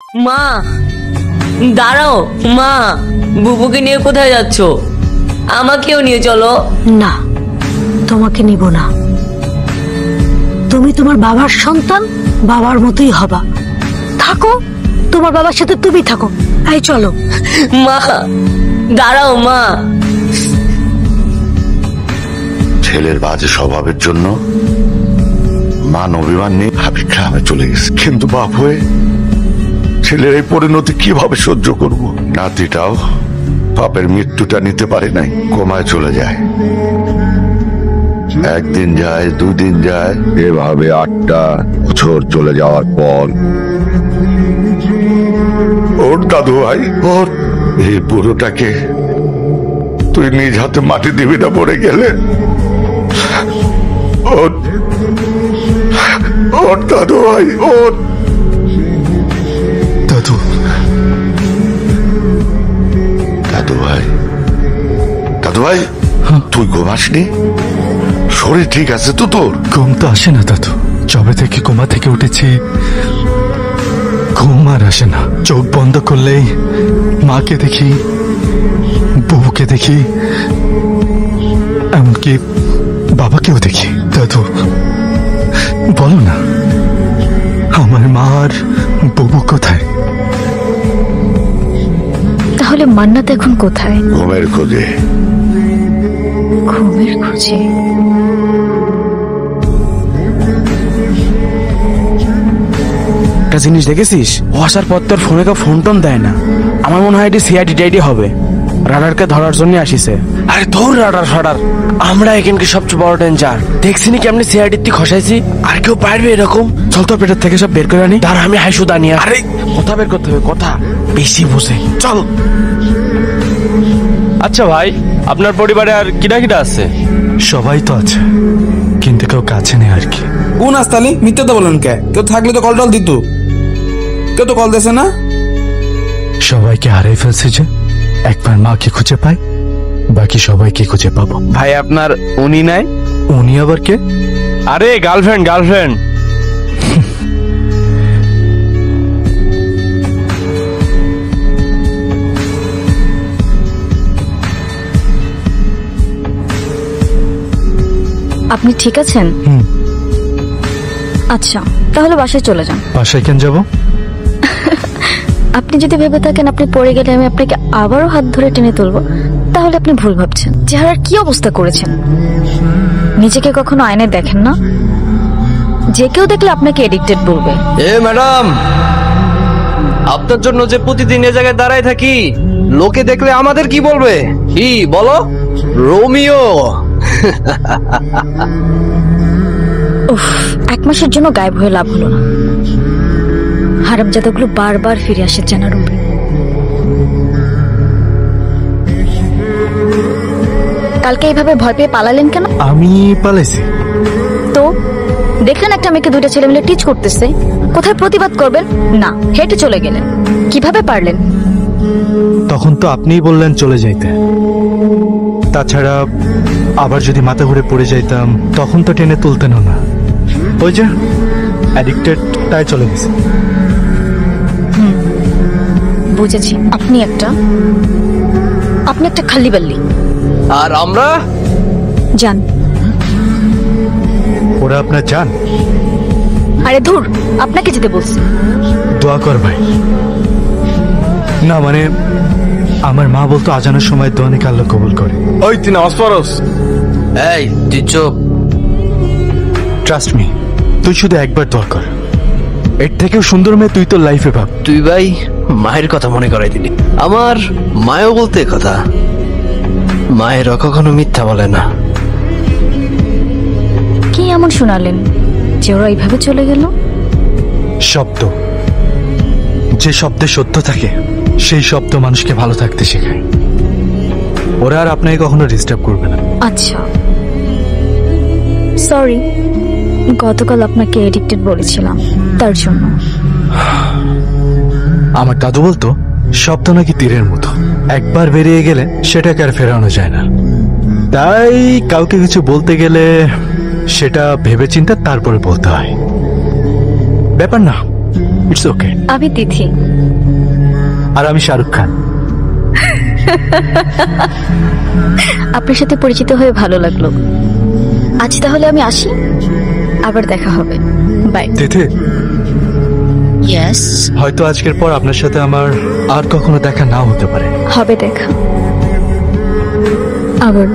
মা দাঁড়াও, মা বুবুকে নিয়ে কোথায় যাচ্ছ? আমাকেও নিয়ে চলো। না, তোমাকে নিব না। তুমি তোমার বাবার সন্তান, বাবার মতোই হবা। থাকো, তোমার বাবার সাথে তুমি থাকো। এই চলো। মা দাঁড়াও, মা। ছেলের বাজে স্বভাবের জন্য মান অভিমান নিয়ে ভাবি গ্রামে চলে গেছে, কিন্তু বাপ হয়ে ছেলের এই পরিণতি কিভাবে সহ্য করব? নাতিটাও বাপের মৃত্যুটা নিতে পারে নাই, কোমায় চলে যায়। একদিন যায়, দুদিন যায়, এভাবে 8টা বছর চলে যাওয়ার পর ওর দাদু ভাই ওর এই বুড়োটাকে তুই নিজ হাতে মাটি দিবি না পড়ে গেলে। ওর দাদু ভাই, ওর দাদু দাদু ভাই, দাদু ভাই তুই ঘুমাসনি? শরীর ঠিক আছে তো তোর? ঘুম তো আসে না দাদু, যবে থেকে কোমা থেকে উঠেছি ঘুম আর আসে না। চোখ বন্ধ করলেই মাকে দেখি, বুবুকে দেখি, এমনকি বাবাকেও দেখি। দাদু বলো না, আমার মা আর বুবু কোথায়? তাহলে মান্নাত এখন কোথায়? ঘুমের খোঁজে। ঘুমের খোঁজে? একটা জিনিস দেখেছিস, ও আসার পর তোর ফোনে কেউ ফোন টোন দেয় না। আমার মনে হয় এটি সিআইডি হবে, রাডারকে ধরার জন্য আসিছে। আরে ধর রাডার ফাডার, আমরা এখানকে সবচেয়ে বড় ডেঞ্জার। দেখছি নি কেমনি সিআইডির তুই খসাইছি, আর কেউ পারবে এরকম? চল তো পেটের থেকে সব বের করে আনি। তার আমি হাইসুদা নিয়ে, আরে কথা বের করতে হবে, কথা বেশি বুঝে। চল। আচ্ছা ভাই, আপনার পরিবারে আর কিনা কিনা আছে? সবাই তো আছে, কিন্তু কেউ কাছে নেই আর কি। কোন আস্তালি মিথ্যে তো বলেন কে? কেউ থাকলে তো কল টল দিত, কেউ তো কল দিছে না। সবাইকে হারাই ফেলছে যে, একবার মাকে খুঁজে পাই, বাকি সবাইকে খুঁজে পাবো। ভাই আপনার উনি নাই? উনি আবার কে? আরে গার্লফ্রেন্ড গার্লফ্রেন্ড। আপনি ঠিক আছেন? আচ্ছা, তাহলে বাসায় চলে যান। বাসায় কেন যাবো? আপনি যদি ভেবে থাকেন আপনি পড়ে গেলে আমি আপনাকে আবারও হাত ধরে টেনে তুলবো, তাহলে আপনি ভুল ভাবছেন। চেহারার কি অবস্থা করেছেন! নিজেকে কখনো আয়নায় দেখেন না? যে কেউ দেখলে আপনাকে এডিক্টেড বলবে। এ ম্যাডাম, আপনার জন্য যে প্রতিদিন এ জায়গায় দাঁড়ায় থাকি, লোকে দেখলে আমাদের কি বলবে? কি বলো? রোমিও। উফ, 1 মাসের জন্য গায়েব হয়ে লাভ হলো না। হারামজাদাগুলো বারবার ফিরে আসে জানার রূপে। কালকে এইভাবে ভয় পেয়ে পালালেন কেন? আমি পালাইছি তো দেখলেন একটা মেয়েকে 2টা ছেলে মিলে টিচ করতেছে, কোথায় প্রতিবাদ করবেন না, হেঁটে চলে গেলেন। কিভাবে পারলেন? তখন তো আপনিই বললেন চলে যাইতে। তাছাড়া আবার যদি মাথা ঘুরে পড়ে যাইতাম তখন তো টেনে তুলতেন না। ওই যে অ্যাডিক্টেড, তাই চলে গেছে। বুঝেছি, আপনি একটা খালি বাল্লি। আর আমরা যান। ওরা আপনার যান? আরে ধুর, আপনাকে যেতে বলছি। দোয়া কর ভাই। না মানে আমার মা বলতো আজানের সময় দোয়া নাকি আল্লাহ কবুল করে। ওই তুই নামাজ পড়স? এই তুই চুপ। ট্রাস্ট মি, তুই শুধু একবার দোয়া কর, এর থেকেও সুন্দর মেয়ে তুই তোর লাইফে ভাব। তুই ভাই মায়ের কথা মনে করাই দিলি। আমার মায়ও বলতে কথা, মায়েরও কখনো মিথ্যা বলে না। কি এমন শোনালেন যে ওরা এইভাবে চলে গেল? শব্দ, যে শব্দে সত্য থাকে সেই শব্দ মানুষকে ভালো থাকতে শেখায়। ওরা আর আপনাকে কখনো ডিস্টার্ব করবে না। আচ্ছা, সরি, গতকাল আপনাকে এডিক্টেড বলেছিলাম, তার জন্য। আমার দাদু বলতো শব্দ নাকি তীরের মতো, একবার বেরিয়ে গেলে সেটাকে আর ফেরানো যায় না। তাই কাউকে কিছু বলতে গেলে সেটা ভেবেচিন্তে তারপরে বলতে হয়। ব্যাপার না, ইটস ওকে। আমি তিথি। আর আমি শাহরুখ খান। আপনার সাথে পরিচিত হয়ে ভালো লাগলো। আজ তাহলে আমি আসি, আবার দেখা হবে। বাই। Tithi, yes. হয়তো আজকের পর আপনার সাথে আমার আর কখনো দেখা নাও হতে পারে। হবে দেখা আবার।